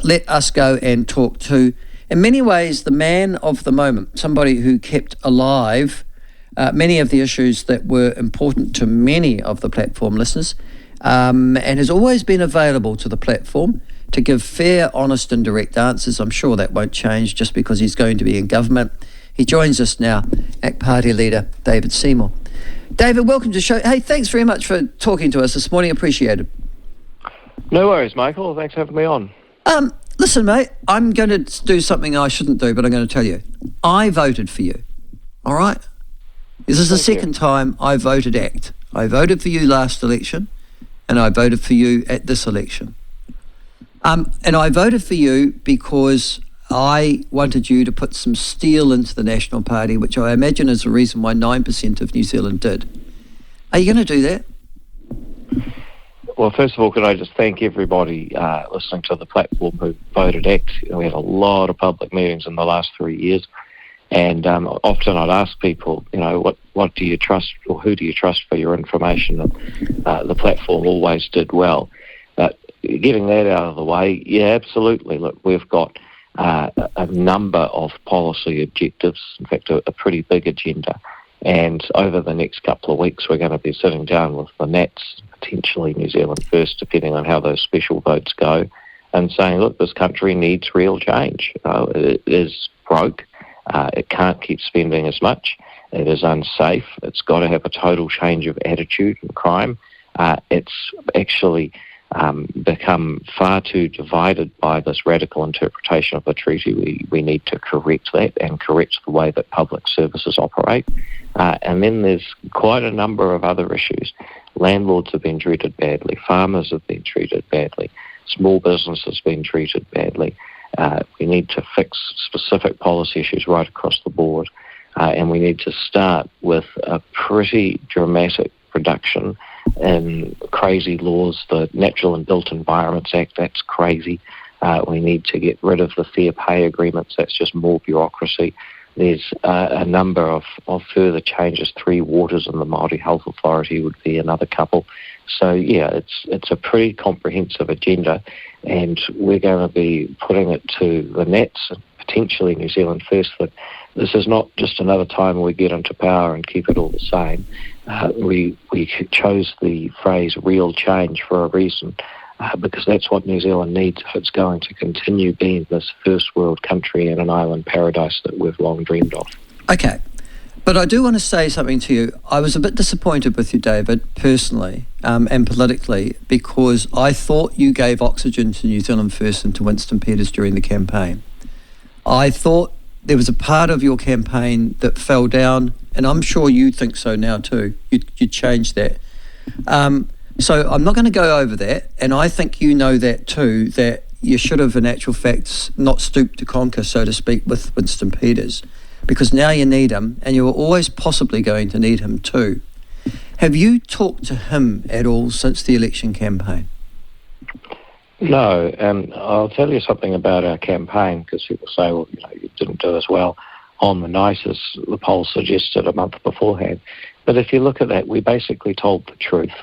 But let us go and talk to, in many ways, the man of the moment, somebody who kept alive many of the issues that were important to many of the platform listeners, and has always been available to the platform to give fair, honest and direct answers. I'm sure that won't change just because he's going to be in government. He joins us now, ACT Party leader David Seymour. David, welcome to the show. Hey, thanks very much for talking to us this morning. Appreciate it. No worries, Michael. Thanks for having me on. Listen, mate, I'm going to do something I shouldn't do, but I'm going to tell you. I voted for you, all right? This is the second time I voted ACT. I voted for you last election, and I voted for you at this election. And I voted for you because I wanted you to put some steel into the National Party, which I imagine is the reason why 9% of New Zealand did. Are you going to do that? Well, first of all, could I just thank everybody listening to the platform who voted ACT. We had a lot of public meetings in the last 3 years, and often I'd ask people, what do you trust or who do you trust for your information? And the platform always did well. But getting that out of the way, yeah, absolutely. Look, we've got a number of policy objectives, in fact, a pretty big agenda. And over the next couple of weeks, we're going to be sitting down with the Nats, potentially New Zealand First, depending on how those special votes go, and saying, look, this country needs real change. It is broke. It can't keep spending as much. It is unsafe. It's got to have a total change of attitude in crime. It's actually become far too divided by this radical interpretation of the treaty. We need to correct that and correct the way that public services operate. And then there's quite a number of other issues. Landlords have been treated badly. Farmers have been treated badly. Small business has been treated badly. We need to fix specific policy issues right across the board. And we need to start with a pretty dramatic reduction in crazy laws. The Natural and Built Environments Act, that's crazy. We need to get rid of the fair pay agreements. That's just more bureaucracy. There's a number of further changes. 3 waters and the Māori Health Authority would be another couple. So, yeah, it's a pretty comprehensive agenda, and we're going to be putting it to the Nats, potentially New Zealand First, that this is not just another time we get into power and keep it all the same. We chose the phrase real change for a reason, because that's what New Zealand needs if it's going to continue being this first world country and an island paradise that we've long dreamed of. Okay, but I do want to say something to you. I was a bit disappointed with you, David, personally and politically, because I thought you gave oxygen to New Zealand First and to Winston Peters during the campaign. I thought there was a part of your campaign that fell down, and I'm sure you think so now too. You changed that. So I'm not going to go over that, and I think you know that too, that you should have in actual fact not stooped to conquer, so to speak, with Winston Peters, because now you need him, and you were always possibly going to need him too. Have you talked to him at all since the election campaign? No, and I'll tell you something about our campaign, because people say, well, you didn't do as well on the night as the poll suggested a month beforehand. But if you look at that, we basically told the truth.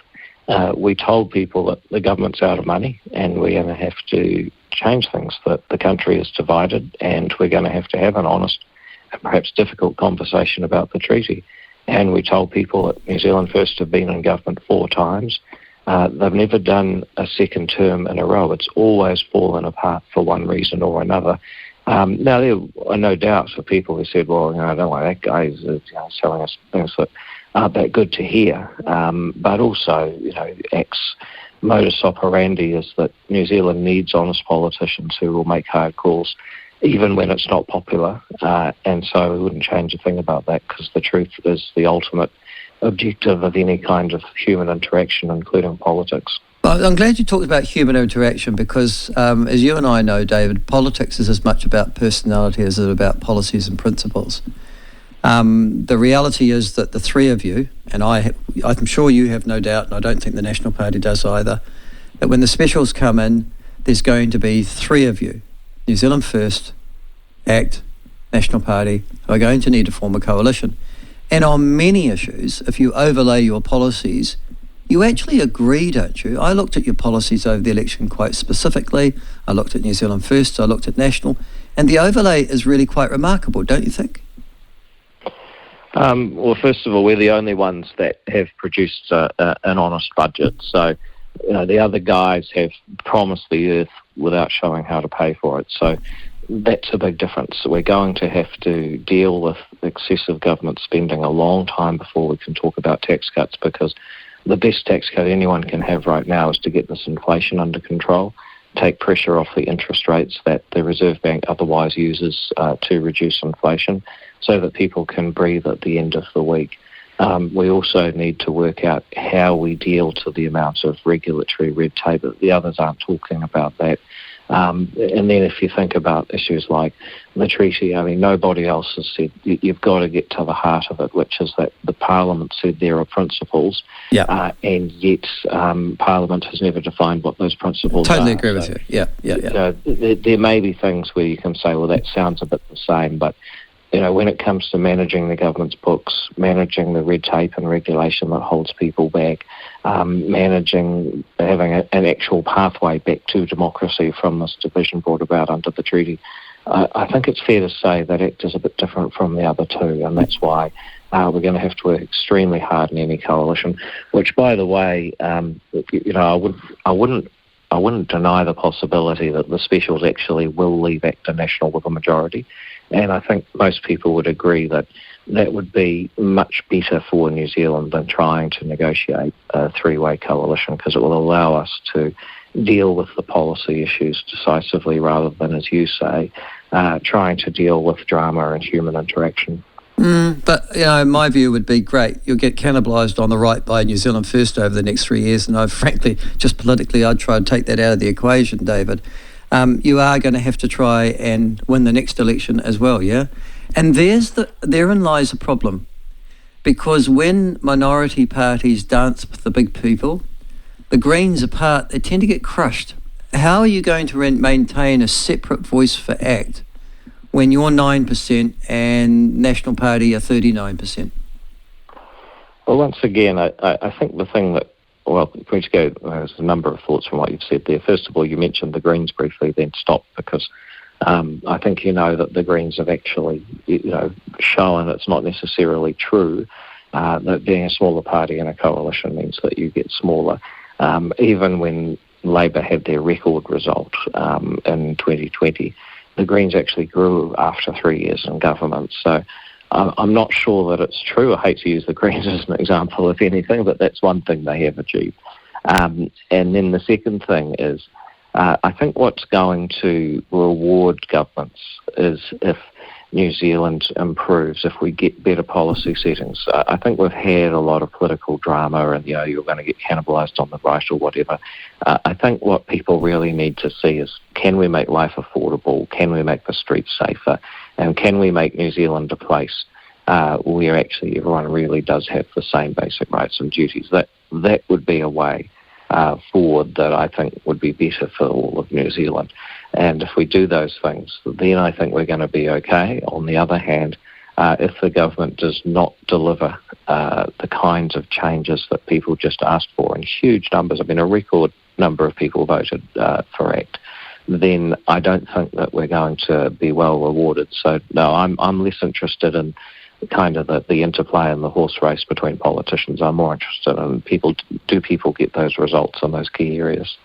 We told people that the government's out of money and we're going to have to change things, that the country is divided and we're going to have an honest and perhaps difficult conversation about the treaty. And we told people that New Zealand First have been in government 4 times. They've never done a second term in a row. It's always fallen apart for one reason or another. Now, there are no doubts for people who said, well, I don't like that guy. He's selling us things that aren't that good to hear. But also, ACT's modus operandi is that New Zealand needs honest politicians who will make hard calls, even when it's not popular. And so we wouldn't change a thing about that, because the truth is the ultimate objective of any kind of human interaction, including politics. Well, I'm glad you talked about human interaction, because as you and I know, David, politics is as much about personality as it is about policies and principles. The reality is that the 3 of you, and I'm sure you have no doubt, and I don't think the National Party does either, that when the specials come in, there's going to be 3 of you, New Zealand First, ACT, National Party, who are going to need to form a coalition. And on many issues, if you overlay your policies, you actually agree, don't you? I looked at your policies over the election quite specifically. I looked at New Zealand First, I looked at National, and the overlay is really quite remarkable, don't you think? Well, first of all, we're the only ones that have produced an honest budget. So, the other guys have promised the earth without showing how to pay for it. So that's a big difference. We're going to have to deal with excessive government spending a long time before we can talk about tax cuts, because the best tax cut anyone can have right now is to get this inflation under control, take pressure off the interest rates that the Reserve Bank otherwise uses to reduce inflation, so that people can breathe at the end of the week. We also need to work out how we deal to the amount of regulatory red tape. The others aren't talking about that. And then if you think about issues like the treaty, nobody else has said you've got to get to the heart of it, which is that the Parliament said there are principles, and yet Parliament has never defined what those principles are. Totally agree with you. Yeah. There may be things where you can say, well, that sounds a bit the same, but when it comes to managing the government's books, managing the red tape and regulation that holds people back, having an actual pathway back to democracy from this division brought about under the treaty, I think it's fair to say that Act is a bit different from the other two, and that's why we're going to have to work extremely hard in any coalition, which, by the way, I wouldn't deny the possibility that the Specials actually will leave Act and National with a majority. And I think most people would agree that that would be much better for New Zealand than trying to negotiate a three-way coalition, because it will allow us to deal with the policy issues decisively rather than, as you say, trying to deal with drama and human interaction. But, my view would be great. You'll get cannibalised on the right by New Zealand First over the next 3 years, and frankly, just politically, I'd try to take that out of the equation, David. You are going to have to try and win the next election as well, yeah? And therein lies a problem. Because when minority parties dance with the big people, the Greens apart, they tend to get crushed. How are you going to maintain a separate voice for ACT when you're 9% and National Party are 39%? Well, once again, I think the thing that, there's a number of thoughts from what you've said there. First of all, you mentioned the Greens briefly, then stopped, because I think that the Greens have actually, shown it's not necessarily true that being a smaller party in a coalition means that you get smaller. Even when Labor had their record result in 2020, the Greens actually grew after 3 years in government. So I'm not sure that it's true. I hate to use the Greens as an example of anything, but that's one thing they have achieved. And then the second thing is, I think what's going to reward governments is if New Zealand improves, if we get better policy settings. I think we've had a lot of political drama and, you're going to get cannibalised on the right or whatever. I think what people really need to see is, can we make life affordable? Can we make the streets safer? And can we make New Zealand a place where actually everyone really does have the same basic rights and duties? That would be a way forward that I think would be better for all of New Zealand. And if we do those things, then I think we're going to be okay. On the other hand, if the government does not deliver the kinds of changes that people just asked for in huge numbers, a record number of people voted for ACT, then I don't think that we're going to be well rewarded. So, no, I'm less interested in kind of the interplay and the horse race between politicians. I'm more interested in people get those results in those key areas.